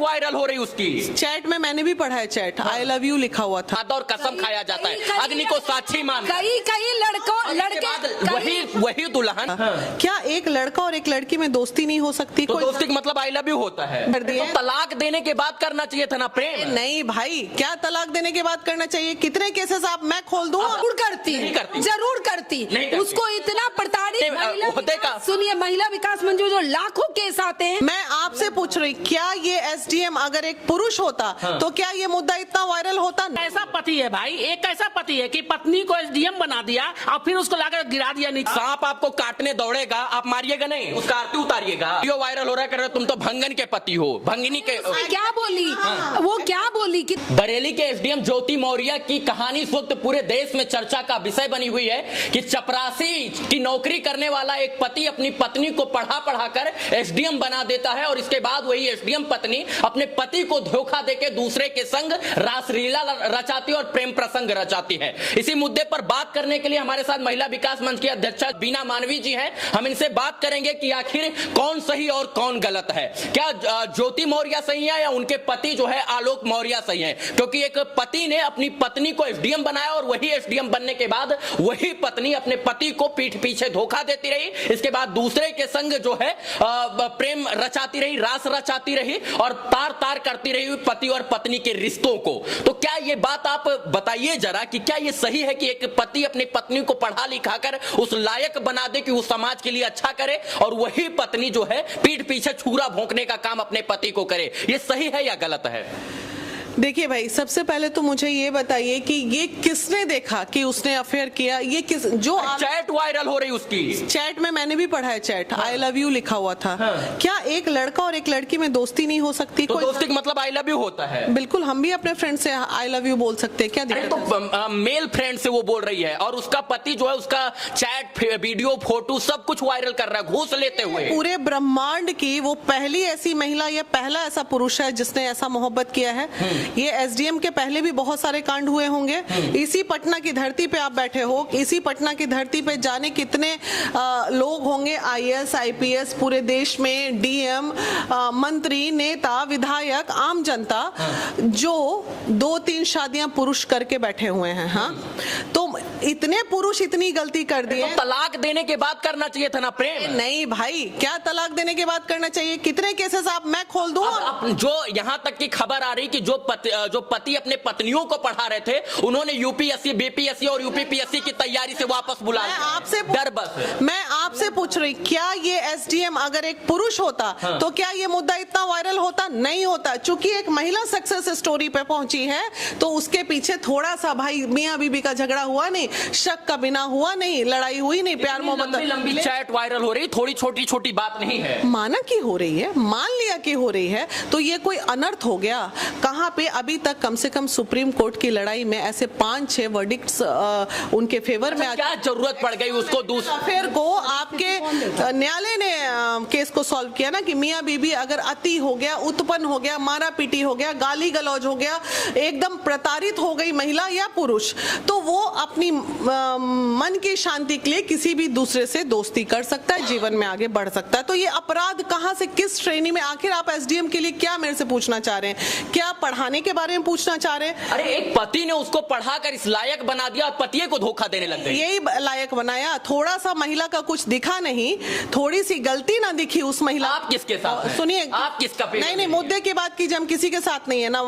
Viral हो रही उसकी। चैट में मैंने भी पढ़ा है, चैट आई लव यू लिखा हुआ था। और कसम खाया जाता है, अग्नि को साक्षी मान। कई लड़के वही दुल्हन। क्या एक लड़का और एक लड़की में दोस्ती नहीं हो सकती? तो दोस्ती का मतलब आई लव यू होता है। तो तलाक देने के बाद करना चाहिए था ना प्रेम। नहीं भाई, क्या तलाक देने के बाद करना चाहिए? कितने केसेस आप मैं खोल दूं? जरूर करती। उसको इतना प्रताड़ित, सुनिए, महिला विकास मंत्री जो लाखों केस आते हैं। मैं आपसे पूछ रही, क्या ये एसडीएम अगर एक पुरुष होता तो क्या ये मुद्दा इतना वायरल होता? ऐसा पति है भाई, एक ऐसा पति है कि पत्नी को एसडीएम बना दिया और फिर उसको लाकर गिरा दिया नीचे। सांप आपको काटने दौड़ेगा, आप मारिएगा नहीं, उसका आरती उतारिएगा। वीडियो वायरल हो रहा है, तुम तो भंगन के पति हो, भंगिनी के। क्या बोली वो, क्या बोली कि बरेली के एसडीएम ज्योति मौर्य की कहानी इस वक्त पूरे देश में चर्चा का विषय बनी हुई है कि चपरासी की नौकरी करने वाला एक पति अपनी पत्नी को पढ़ा कर एसडीएम बना देता है और इसके बाद वही एसडीएम पत्नी अपने पति को धोखा देके दूसरे के संग रासलीला रचाती और प्रेम प्रसंग रचाती है। इसी मुद्दे पर बात करने के लिए हमारे साथ महिला विकास मंच की अध्यक्षा बीना मानवी जी हैं। हम इनसे बात करेंगे कि आखिर कौन सही और कौन गलत है। क्या ज्योति मौर्य सही है या उनके पति जो है आलोक मौर्य सही है? क्योंकि एक पति ने अपनी पत्नी को एसडीएम बनाया और वही एसडीएम बनने के बाद वही पत्नी अपने पति को पीठ पीछे धोखा देती रही, इसके बाद दूसरे के संग जो है प्रेम रचाती रही, रास रचाती रही और तार तार करती रही पति और पत्नी के रिश्तों को। तो क्या ये बात आप बताइए जरा कि क्या ये सही है कि एक पति अपनी पत्नी को पढ़ा लिखा कर उस लायक बना दे कि वो समाज के लिए अच्छा करे और वही पत्नी जो है पीठ पीछे छुरा भोंकने का काम अपने पति को करे, ये सही है या गलत है? देखिए भाई, सबसे पहले तो मुझे ये बताइए कि ये किसने देखा कि उसने अफेयर किया? ये किस जो चैट वायरल हो रही उसकी। चैट में मैंने भी पढ़ा है, चैट आई लव यू लिखा हुआ था। क्या एक लड़का और एक लड़की में दोस्ती नहीं हो सकती? तो दोस्ती का मतलब आई लव यू होता है। बिल्कुल, हम भी अपने फ्रेंड से आई लव यू बोल सकते हैं, क्या दिक्कत है? तो मेल फ्रेंड से वो बोल रही है और उसका पति जो है उसका चैट वीडियो फोटो सब कुछ वायरल कर रहा है घूस लेते हुए। पूरे ब्रह्मांड की वो पहली ऐसी महिला या पहला ऐसा पुरुष है जिसने ऐसा मोहब्बत किया है। ये एसडीएम के पहले भी बहुत सारे कांड हुए होंगे। इसी पटना की धरती पे आप बैठे हो, इसी पटना की धरती पे जाने कितने लोग होंगे, आईएएस आईपीएस पूरे देश में, डीएम, मंत्री, नेता, विधायक, आम जनता, जो 2-3 शादियां पुरुष करके बैठे हुए हैं। हाँ, तो इतने पुरुष इतनी गलती कर दिए। तो तलाक देने के बाद करना चाहिए था ना प्रेम। नहीं भाई, क्या तलाक देने के बाद करना चाहिए? कितने केसेस आप मैं खोल दूं? जो यहाँ तक की खबर आ रही कि जो पति अपने पत्नियों को पढ़ा रहे थे उन्होंने यूपीएससी, बीपीएससी और यूपीपीएससी की तैयारी से वापस बुला लिया। मैं आपसे पूछ रही, क्या ये एसडीएम अगर एक पुरुष होता तो क्या ये मुद्दा इतना वायरल होता? नहीं होता। चूंकि एक महिला सक्सेस स्टोरी पे पहुंची है तो उसके पीछे थोड़ा सा भाई मियां बीबी का झगड़ा हुआ नहीं, शक का बिना हुआ नहीं, लड़ाई हुई नहीं, प्यार मोहब्बत। लंबी चैट वायरल हो रही, थोड़ी छोटी छोटी बात नहीं है। माना की हो रही है, मान लिया कि हो रही है, तो ये कोई अनर्थ हो गया? कहां पे अभी तक कम से कम सुप्रीम कोर्ट की लड़ाई में ऐसे 5-6 वर्डिक्ट्स उनके फेवर में। क्या जरूरत पड़ गई उसको फिर को आपके न्यायालय ने केस को सॉल्व किया ना कि मियां बीबी अगर अति हो गया, उत्पन्न हो गया, मारा पीटी हो गया, गाली गलौज हो गया, एकदम प्रताड़ित हो गई महिला या पुरुष, तो वो अपनी मन की शांति के लिए किसी भी दूसरे से दोस्ती कर सकता है, जीवन में आगे बढ़ सकता है। तो ये अपराध कहां से, किस श्रेणी में? आखिर आप एसडीएम के लिए क्या मेरे से पूछना चाह रहे हैं? क्या पढ़ाने के बारे में पूछना चाह रहे हैं? अरे एक पति ने उसको पढ़ाकर इस लायक बना दिया और पतिये को धोखा देने लग गई। यही लायक बनाया। थोड़ा सा महिला का कुछ दिखा नहीं, थोड़ी सी गलती ना दिखी उस महिला। आप किसके साथ? सुनिए, आप किसका? नहीं, मुद्दे की बात कीजिए। हम किसी के साथ नहीं है ना,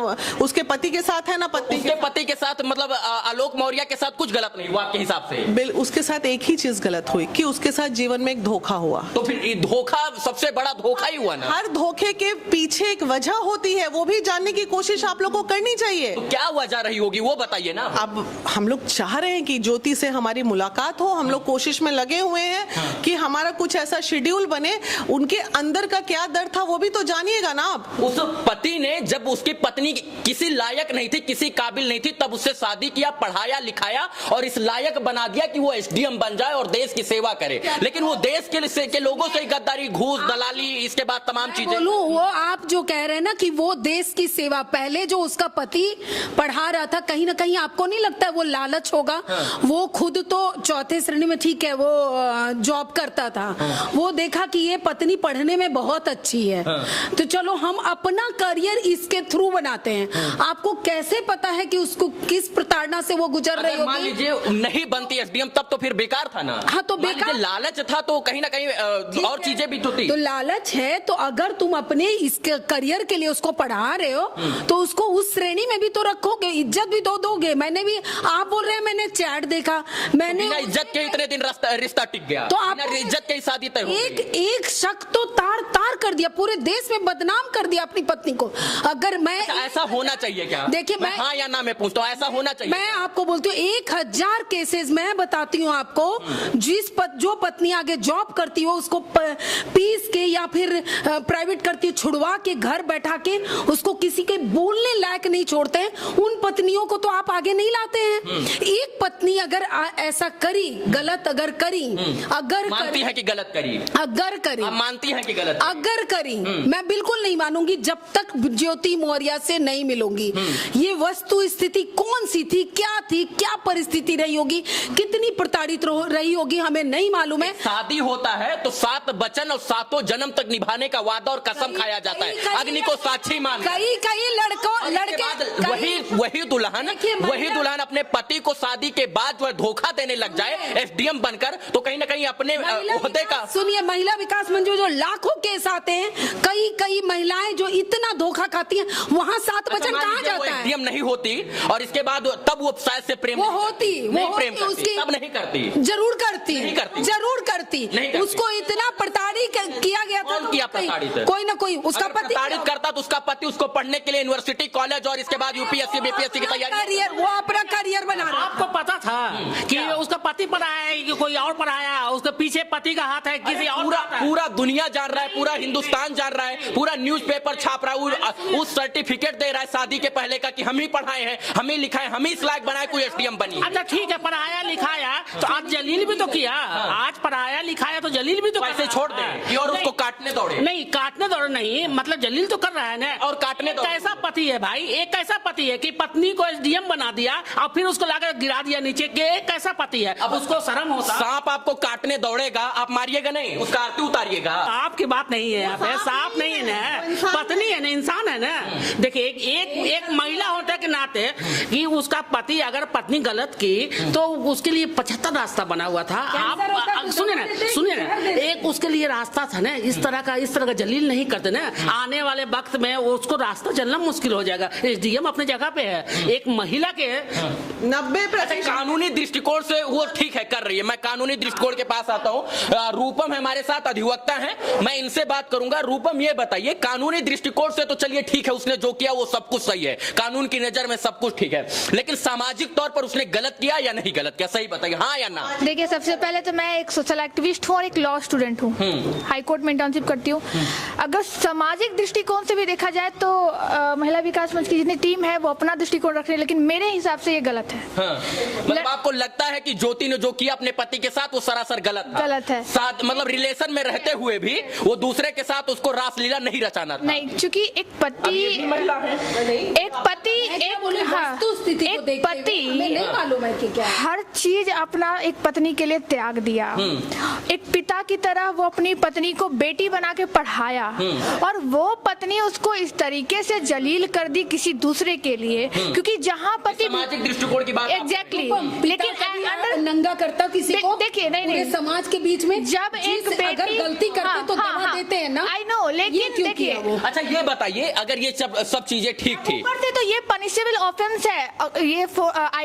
उसके पति के साथ है ना पत्नी उसके पति के साथ, मतलब आलोक मौर्य के साथ कुछ गलत नहीं हुआ आपके हिसाब से? उसके साथ एक ही चीज गलत हुई कि उसके साथ जीवन में एक धोखा हुआ। तो फिर धोखा सबसे बड़ा धोखा ही हुआ ना। हर धोखे के पीछे एक वजह होती है, वो भी जानने की कोशिश आप लोग को करनी चाहिए। तो क्या वजह रही होगी वो बताइए ना। अब हम लोग चाह रहे हैं कि ज्योति से हमारी मुलाकात हो, हम लोग कोशिश में लगे हुए हैं कि हमारा कुछ ऐसा शेड्यूल बने। उनके अंदर का क्या दर्द था वो भी तो जानिएगा ना आप। उस पति ने जब उसकी पत्नी किसी लायक नहीं थी, किसी काबिल नहीं थी, तब उससे शादी किया, पढ़ाया लिखाया और इस लायक बना दिया कि वो एसडीएम बन जाए और देश की सेवा करे। लेकिन वो देश के लोगों से गद्दारी, घूस, दलाली, इसके बाद तमाम चीजें। वो आप जो कह रहे हैं ना कि वो देश की सेवा, पहले जो उसका पति पढ़ा रहा था, कहीं ना कहीं आपको नहीं लगता है वो लालच होगा? वो खुद तो चौथे श्रेणी में, ठीक है, वो जॉब करता था, वो देखा कि ये पत्नी पढ़ने में बहुत अच्छी है, तो चलो हम अपना करियर इसके थ्रू बनाते हैं। आपको कैसे पता है कि उसको किस प्रताड़ना से वो गुजर रही होगी? मान लीजिए नहीं बनती एसडीएम, तब तो फिर बेकार था ना। हाँ, तो बेकार, लालच था तो कहीं ना कहीं और चीजें भी तो थी। तो लालच है तो अगर तुम अपने इस करियर के लिए उसको पढ़ा रहे हो तो उसको उस श्रेणी में भी तो रखोगे, इज्जत भी तो दोगे। मैंने भी, आप बोल रहे हैं मैंने चैट देखा, मैंने इज्जत के इतने दिन रिश्ता टिक गया, तो आप इज्जत की शादी तय हो गई। एक शक तो तार तार कर दिया, पूरे देश में बदनाम कर दिया अपनी पत्नी को। अगर मैं ऐसा होना चाहिए क्या? देखिए, मैं हाँ या ना मैं पूछता हूँ, ऐसा होना चाहिए? मैं आपको बोलती हूँ 1000 केसेस मैं बताती हूँ आपको, जो पत्नी आगे जॉब करती हो उसको पीस के या फिर प्राइवेट करती है, छुड़वा के घर बैठा के उसको किसी के बोलने लायक नहीं छोड़ते हैं, उन पत्नियों को तो आप आगे नहीं लाते हैं। एक पत्नी अगर ऐसा करी, गलत अगर करी, अगर मानती है कि गलत करी, अगर करी, मानती है कि गलत करी, अगर करी, मैं बिल्कुल नहीं मानूंगी जब तक ज्योति मौर्य से नहीं मिलूंगी। ये वस्तु स्थिति कौन सी थी, क्या परिस्थिति रही होगी, कितनी प्रताड़ित रही होगी, हमें नहीं मालूम है। शादी होता है तो 7 वचन और 7 जन्म तक निभाने का वादा और कसम खाया जाता है, अग्नि को साक्षी मान। कई लड़के वही दुल्हन अपने पति को शादी के बाद जो है धोखा देने लग जाए एसडीएम बनकर, तो कहीं ना कहीं अपने ओहदे का, सुनिए, महिला विकास मंच जो लाखों केस आते हैं, कई महिलाएं जो इतना धोखा खाती हैं, वहाँ 7 वचन कहाँ जाता है? एसडीएम नहीं होती और इसके बाद तब वो शायद से प्रेम उसकी तब नहीं करती, जरूर करती, उसको इतना प्रताड़ित किया गया था, कोई ना कोई उसका पति प्रताड़ित करता तो उसका पति उसको पढ़ने के लिए यूनिवर्सिटी, कॉलेज और इसके बाद यूपीएससी बीपीएससी की तैयारी, वो अपना करियर बना रहा है। आपको पता था कि उसका पति पढ़ाया है कि कोई और पढ़ाया, उसके पीछे पति का हाथ है किसी और? पूरा दुनिया जान रहा है, पूरा हिंदुस्तान जान रहा है, पूरा न्यूज़पेपर छाप रहा है, उस सर्टिफिकेट दे रहा है शादी के पहले का कि हम ही पढ़ाए हैं, हम ही लिखाए, हम ही इस लायक बनाए कोई एसडीएम बनी। अच्छा ठीक है, पढ़ाया लिखाया तो आज जलील भी तो किया, आज पढ़ाया लिखाया तो जलील भी तो कैसे छोड़ दे और उसको काटने दौड़े? नहीं, काटने दौड़े नहीं, मतलब जलील तो कर रहा है ना, और काटने दौड़े। कैसा पति है भाई, एक कैसा पति है कि पत्नी को एसडीएम बना दिया और फिर उसको लाकर गिरा दिया नीचे के? एक कैसा पति है? अब उसको शर्म होता? सांप आपको काटने दौड़ेगा, आप मारिएगा नहीं, उसका आरती उतारिएगा। आपकी बात नहीं है, यहाँ पे सांप नहीं है ना, पत्नी है ना, इंसान है ना। देखिए एक महिला होने के नाते कि उसका पति अगर पत्नी गलत की तो उसके लिए 75 रास्ता बना हुआ था। आप सुनिए ना, एक उसके लिए रास्ता था ना, इस तरह का जलील नहीं करते ना, आने वाले वक्त में उसको रास्ता चलना मुश्किल हो जाएगा। एसडीएम अपने जगह पे है, एक महिला के 90% कानूनी दृष्टिकोण से वो ठीक है, कर रही है। मैं कानूनी दृष्टिकोण के पास आता हूँ, रूपम हमारे साथ अधिवक्ता हैं, मैं इनसे बात करूंगा। रूपम ये बताइए, कानूनी दृष्टिकोण से तो चलिए ठीक है, उसने जो किया वो सब कुछ सही है, कानून की नजर में सब कुछ ठीक है, लेकिन सामाजिक तौर पर उसने गलत किया या नहीं गलत किया, सही बताइए, हाँ या ना? देखिए, सबसे पहले तो मैं एक सोशल एक्टिविस्ट हूँ और एक लॉ स्टूडेंट हूँ, हाई कोर्ट में इंटर्नशिप करती हूँ। अगर सामाजिक दृष्टिकोण से भी देखा जाए तो महिला विकास मंच की जितनी टीम है वो अपना दृष्टिकोण रख रही है, लेकिन मेरे हिसाब से ये गलत है। मतलब आपको लगता है कि ज्योति ने जो किया अपने पति के साथ वो सरासर गलत था? गलत है। साथ मतलब रिलेशन में रहते हुए भी वो दूसरे के साथ उसको रासलीला नहीं रचाना था? नहीं, क्योंकि एक पति मालूम है कि क्या हर चीज अपना एक पत्नी के लिए त्याग दिया। एक पिता की तरह वो अपनी पत्नी को बेटी बना के पढ़ाया और वो पत्नी उसको इस तरीके से जलील कर दी किसी दूसरे के लिए, क्योंकि जहाँ पति सामाजिक दृष्टिकोण की बात एग्जैक्टली, लेकिन नंगा करता किसी को, देखिए नहीं समाज के बीच में जब एक बेटी अगर गलती करते तो दबा देते हैं ना। आई नो, लेकिन देखिए, अच्छा ये बताइए, अगर ये सब चीजें ठीक थी तो ये पनिशेबल ऑफेंस है, ये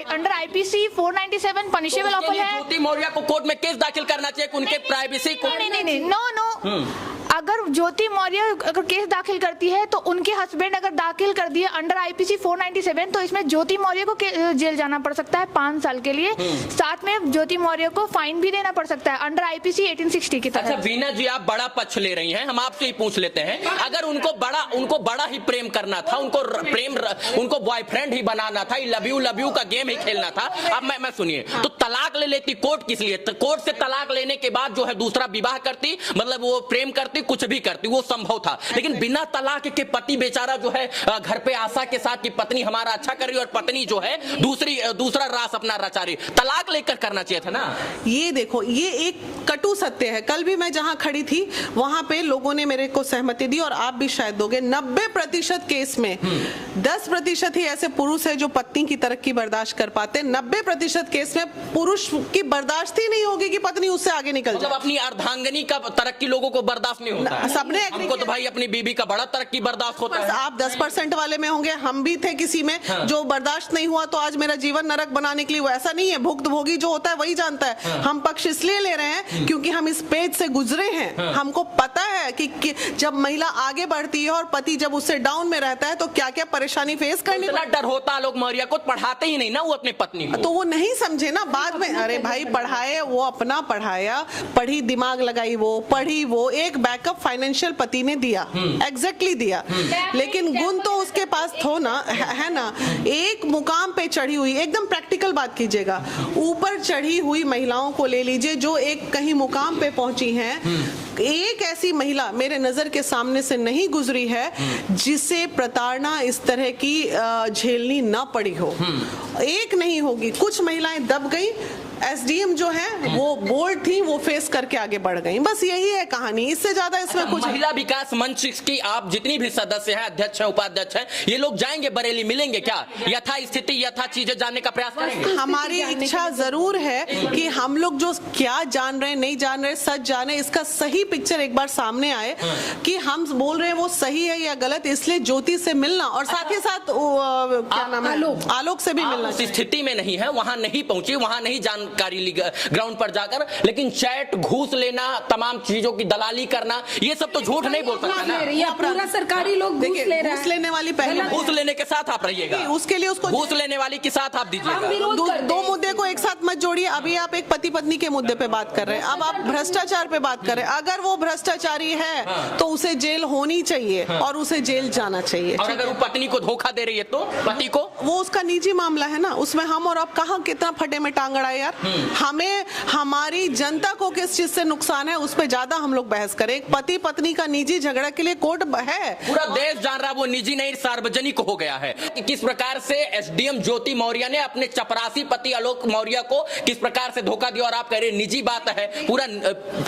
अंडर आईपीसी 497 पनिशेबल ऑफेंस है। ज्योति मौर्य को कोर्ट में केस दाखिल करना चाहिए उनके प्राइवेसी को। नहीं, नो, अगर ज्योति मौर्य अगर केस दाखिल करती है तो उनके हस्बैंड अगर दाखिल कर दिए अंडर आईपीसी 497 तो इसमें ज्योति मौर्य को जेल जाना पड़ सकता है 5 साल के लिए, साथ में ज्योति मौर्य को फाइन भी देना पड़ सकता है अंडर आईपीसी 1860 की तरह। अच्छा वीना जी, आप बड़ा पक्ष ले रही हैं, हम आपसे ही पूछ लेते हैं, अगर उनको बड़ा ही प्रेम करना था, उनको बॉयफ्रेंड ही बनाना था, लव यू का गेम ही खेलना था, अब मैं सुनिए, तो तलाक ले लेती कोर्ट किस लिए? कोर्ट से तलाक लेने के बाद जो है दूसरा विवाह करती, मतलब वो प्रेम करती करती, कुछ भी करती, वो संभव था। लेकिन बिना तलाक के पति बेचारा जो है घर पे आशा के साथ कि पत्नी हमारा अच्छा कर रही है और पत्नी जो है दूसरा रास अपना रचा रही, तलाक लेकर करना चाहिए था ना। ये देखो, ये एक कटु सत्य है। कल भी मैं जहां खड़ी थी वहां पे लोगों ने मेरे को सहमति दी और आप भी शायद दोगे। 90% केस में 10% ही ऐसे पुरुष है जो पत्नी की तरक्की बर्दाश्त कर पाते। 90% केस में पुरुष की बर्दाश्त ही नहीं होगी कि पत्नी उससे आगे निकल जाए। मतलब अपनी अर्धांगिनी का तरक्की लोगों को बर्दाश्त नहीं होता है। सबने हमको तो भाई अपनी बीबी का बड़ा तरक्की बर्दाश्त होता है। आप 10% वाले में होंगे, हम भी थे किसी में जो बर्दाश्त नहीं हुआ तो आज मेरा जीवन नरक बनाने के लिए। वो ऐसा नहीं है, भुक्तभोगी जो होता है वही जानता है। हम पक्ष इसलिए ले रहे हैं क्योंकि हम इस पेज से गुजरे हैं। हमको पता है कि जब महिला आगे बढ़ती है और पति जब उससे डाउन में रहता है तो क्या क्या परेशानी फेस करनी। इतना डर होता आलोक मौर्य को, पढ़ाते ही नहीं ना वो अपनी पत्नी को। तो वो नहीं समझे ना बाद में। अरे भाई पढ़ाए, वो अपना पढ़ाया, पढ़ी, दिमाग लगाई, वो पढ़ी, वो एक बैकअप फाइनेंशियल पति ने दिया, एग्जैक्टली दिया। लेकिन गुण तो उसके पास थो ना, है ना। एक मुकाम पे चढ़ी हुई, एकदम प्रैक्टिकल बात कीजिएगा, ऊपर चढ़ी हुई महिलाओं को ले लीजिए जो एक कहीं मुकाम पे पहुंची हैं। एक ऐसी महिला मेरे नजर के सामने से नहीं गुजरी है जिसे प्रताड़ना इस तरह की झेलनी ना पड़ी हो। एक नहीं होगी, कुछ महिलाएं दब गई। एसडीएम जो है वो बोल्ड थी, वो फेस करके आगे बढ़ गई। बस यही है कहानी, इससे ज्यादा इसमें कुछ। महिला विकास मंच की आप जितनी भी सदस्य हैं, अध्यक्ष हैं, उपाध्यक्ष हैं, ये लोग जाएंगे बरेली, मिलेंगे क्या, यथा स्थिति यथा चीजें जानने का प्रयास करेंगे? हमारी इच्छा जरूर है कि हम लोग जो क्या जान रहे हैं, नहीं जान रहे, सच जाने, इसका सही पिक्चर एक बार सामने आए कि हम बोल रहे हैं वो सही है या गलत। इसलिए ज्योति से मिलना और साथ ही साथ क्या नाम है, आलोक से भी मिलना। उस स्थिति में नहीं है, वहां नहीं पहुंची, वहां नहीं जानकारी ली ग्राउंड पर जाकर, लेकिन चैट, घूस लेना, तमाम चीजों की दलाली करना, ये सब तो झूठ नहीं बोल सकता ना। पूरा सरकारी लोग घूस ले रहे हैं। घूस लेने वाली पहले, घूस लेने के साथ आप रहिएगा, उसके लिए उसको घूस लेने वाली के साथ आप दीजिएगा। दो मुद्दे को एक साथ मत जोड़िए। अभी आप एक पति पत्नी के मुद्दे पे बात कर रहे हैं, अब आप भ्रष्टाचार पे बात कर रहे हैं। अगर वो भ्रष्टाचारी है तो उसे जेल होनी चाहिए और उसे जेल जाना चाहिए। और अगर वो पत्नी को धोखा दे रही है तो पति को, वो उसका निजी मामला है ना, उसमें हम और आप कहाँ कितना फटे में टांग अड़ाए यार। हमें, हमारी जनता को किस चीज से नुकसान है उस पे ज्यादा हम लोग बहस करें। एक पति पत्नी का निजी झगड़ा के लिए कोर्ट है, पूरा देश जान रहा है वो निजी नहीं सार्वजनिक हो गया है कि किस प्रकार से एसडीएम ज्योति मौर्य ने अपने चपरासी पति आलोक मौर्य को किस प्रकार से धोखा दिया। और आप कह रहे निजी बात है पूरा।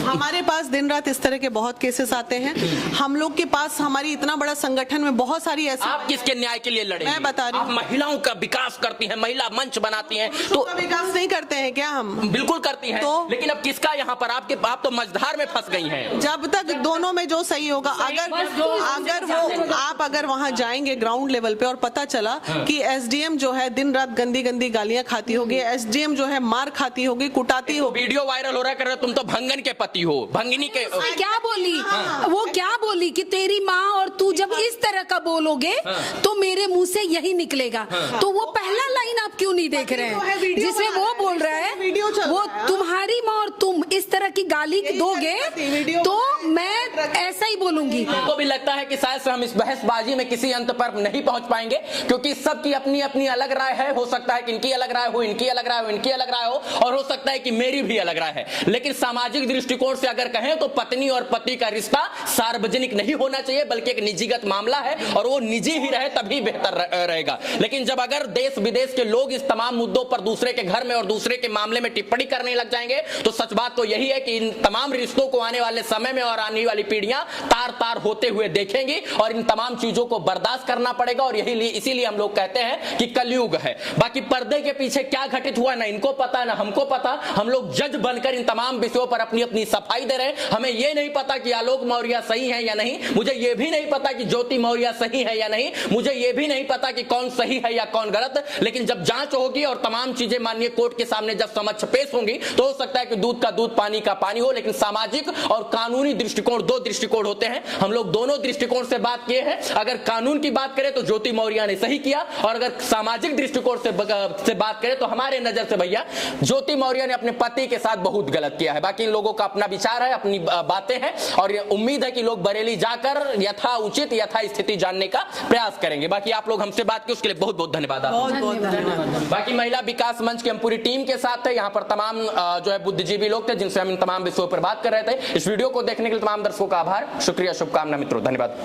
हमारे पास दिन रात इस तरह के बहुत केसेस आते हैं। हम लोग के पास, हमारी इतना बड़ा संगठन में बहुत सारी ऐसी। आप किसके न्याय के लिए लड़े? मैं बता रही हूँ, महिलाओं का विकास करती हैं, महिला मंच बनाती हैं, तो विकास नहीं करते हैं क्या हम? बिल्कुल करती हैं, तो लेकिन अब किसका यहाँ पर आप तो मझधार में फंस गई हैं। जब तक दोनों में जो सही होगा, अगर वहां जाएंगे ग्राउंड लेवल पे और पता चला कि एसडीएम जो है दिन रात गंदी गंदी गालियां खाती होगी, एसडीएम जो है मार खाती होगी, कुटाती होगी। वीडियो वायरल हो रहा है, तुम तो भंगन के पति हो, भंगिनी के। क्या बोली वो, क्या बोली कि तेरी माँ और तू जब इस तरह का बोलोगे तो मेरे मुंह से यही निकलेगा। तो वो पहला लाइन आप क्यों नहीं देख रहे हैं जिसमें वो बोल रहा है वो तुम्हारी माँ और तुम इस तरह की गाली दोगे तो मैं ऐसा ही बोलूंगी। मुझको भी लगता है कि शायद से हम इस बहसबाजी में किसी अंत पर नहीं पहुंच पाएंगे, क्योंकि सबकी अपनी अपनी अलग राय है। हो सकता है कि इनकी अलग राय हो, इनकी अलग राय हो, इनकी अलग राय हो, और हो सकता है कि मेरी भी अलग राय है। लेकिन सामाजिक दृष्टिकोण से अगर कहें तो पत्नी और पति का रिश्ता सार्वजनिक नहीं होना चाहिए, बल्कि एक निजीगत मामला है, और वो निजी ही रहे तभी बेहतर रहेगा। लेकिन जब अगर देश विदेश के लोग इस तमाम मुद्दों पर दूसरे के घर में और दूसरे के मामले में टिप्पणी करने लग जाएंगे तो सच बात तो यही है कि इन तमाम रिश्तों को आने वाले समय में और आने वाली पीढ़ियां तार तार होते हुए देखेंगी, और इन तमाम चीजों को बर्दाश्त करना पड़ेगा। और यही इसीलिए हम लोग कहते हैं कि कलयुग है। बाकी पर्दे के पीछे क्या घटित हुआ ना इनको पता ना हमको पता। हम लोग जज बनकर इन तमाम विषयों पर अपनी अपनी सफाई दे रहे हैं। हमें यह नहीं पता कि आलोक मौर्य सही है या नहीं, मुझे यह भी नहीं पता कि ज्योति मौर्य सही है या नहीं, मुझे यह भी नहीं पता कि कौन सही है या कौन गलत। लेकिन जब जांच होगी और तमाम चीजें माननीय कोर्ट के सामने जब समक्ष पेश होंगी तो हो सकता है कि दूध का दूध पानी का पानी हो। लेकिन सामाजिक और कानूनी दृष्टिकोण, दो दृष्टिकोण होते हैं। हम लोग दोनों दृष्टिकोण से बात किए हैं। अगर कानून की बात करें तो ज्योति मौर्य ने सही किया, और अगर सामाजिक दृष्टिकोण से बात करें तो हमारे नजर से भैया ज्योति मौर्य ने अपने पति के साथ बहुत गलत किया है। बाकी इन लोगों का अपना विचार है, अपनी बातें हैं, और उम्मीद है कि लोग बरेली जाकर यथा उचित यथा स्थिति जानने का प्रयास करेंगे। बाकी आप लोग हमसे बात की उसके लिए बहुत बहुत धन्यवाद। बहुत बहुत धन्यवाद। बाकी महिला विकास मंच की हम पूरी टीम के साथ साथ थे, यहाँ पर तमाम जो है बुद्धिजीवी लोग थे जिनसे हम इन तमाम विषयों पर बात कर रहे थे। इस वीडियो को देखने के लिए तमाम दर्शकों का आभार, शुक्रिया, शुभकामना मित्रों, धन्यवाद।